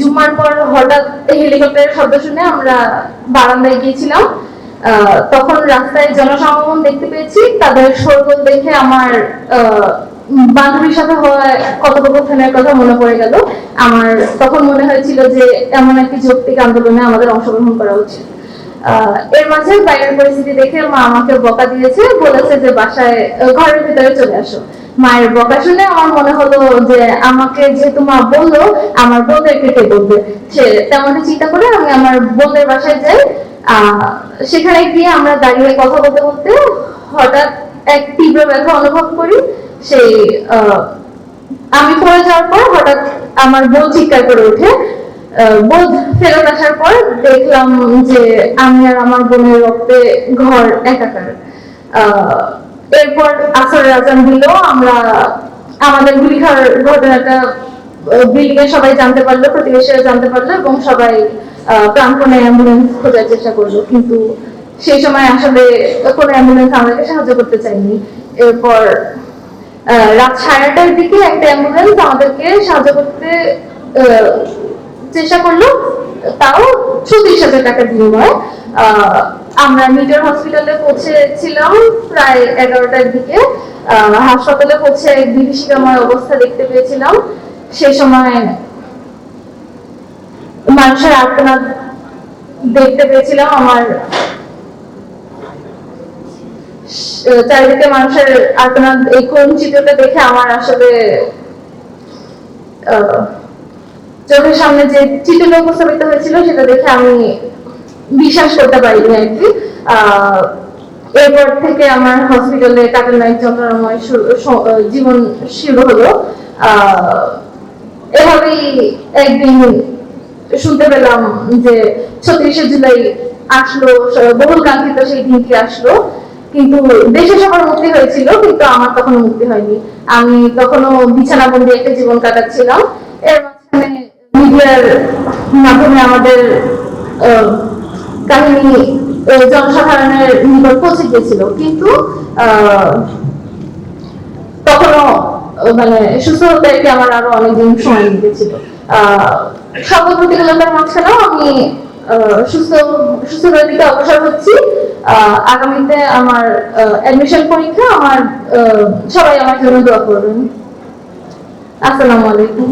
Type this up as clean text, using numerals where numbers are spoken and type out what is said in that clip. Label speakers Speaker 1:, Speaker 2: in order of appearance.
Speaker 1: জুমার পর হঠাৎ হেলিকপ্টারের শব্দ শুনে আমরা বারান্দায় গিয়েছিলাম। তখন রাস্তায় জনসমাগম দেখতে পেয়েছি, তাদের শোরগোল দেখে আমার বান্ধবীর সাথে হওয়া কথোপকথনের কথা মনে পড়ে গেল। আমার তখন মনে হয়েছিল যে এমন একটি যৌক্তিক আন্দোলনে আমাদের অংশগ্রহণ করা উচিত। এর মাঝে বাইরের পরিস্থিতি দেখে মা আমাকে বকা দিয়েছে, বলেছে যে বাসায় ঘরের ভিতরে চলে আসো। মায়ের বকা শুনে আমার মনে হলো যে আমাকে যেহেতু মা বললো, আমার বোনদেরকে কে বলবে, সে তেমনটা চিন্তা করে আমি আমার বোনদের বাসায় যাই। সেখানে গিয়ে আমরা দাঁড়িয়ে কথা বলতে বলতে হঠাৎ এক তীব্র ব্যথা অনুভব করি। সেই আমি পড়ে যাওয়ার পর হঠাৎ আমার বোন চিৎকার করে ওঠে। বোধ ফেরত আসার পর দেখলাম যে আমি আর আমার বোনের রক্তে ঘর একাকার। এরপর আসরের আজান দিল, আমরা আমাদের গুলি খাওয়ার ঘটনাটা বিল্ডিং এ সবাই জানতে পারলো, প্রতিবেশীরা জানতে পারলো এবং সবাই প্রাণপণে অ্যাম্বুলেন্স খোঁজার চেষ্টা করলো, কিন্তু সেই সময় আসলে কোনো অ্যাম্বুলেন্স আমাদেরকে সাহায্য করতে চায়নি। এরপর রাত 8:30টার দিকে একটা অ্যাম্বুলেন্স আমাদেরকে সাহায্য করতে চেষ্টা করলো, তাও 34,000 টাকার বিনিময়ে। আমরা মিটার হসপিটালে পৌঁছেছিলাম প্রায় 11টার দিকে। হাসপাতালে পৌঁছে বিভীষিকাময় অবস্থা দেখতে পেয়েছিলাম। সে সময় মানুষের আর্তনাদ দেখতে পেয়েছিলাম। আমার চারিদিকে মানুষের আর্তনাদ, এই করুণ চিত্রটা দেখে আমার আসলে চোখের সামনে যে চিত্রটা উপস্থাপিত হয়েছিল সেটা দেখে আমি বিশ্বাস করতে পারিনি আর কি। এরপর থেকে আমার হসপিটালে কাটানো এক যন্ত্রণাময় জীবন শুরু হলো। এভাবেই একদিন শুনতে পেলাম যে 36শে জুলাই আসলো, বহুল কাঙ্ক্ষিত সেই দিনটি আসলো, কিন্তু দেশে সবার মুক্তি হয়েছিল, কিন্তু আমার তখনো মুক্তি হয়নি। আমি তখনো বিছানাবন্দি একটা জীবন কাটাচ্ছিলাম। এর মাঝখানে মিডিয়ার মাধ্যমে আমাদের কাহিনী জনসাধারণের নিকট পৌঁছে গিয়েছিল, কিন্তু তখনও মানে সুস্থ হতে আমার আরো অনেকদিন সময় লেগেছিল। সকল প্রতিকূলতার মাঝখানেও আমি সুস্থতার দিকে অগ্রসর হচ্ছি। আগামীতে আমার অ্যাডমিশন পরীক্ষা, আমার সবাই আমার জন্য দোয়া করবেন। আসসালামু আলাইকুম।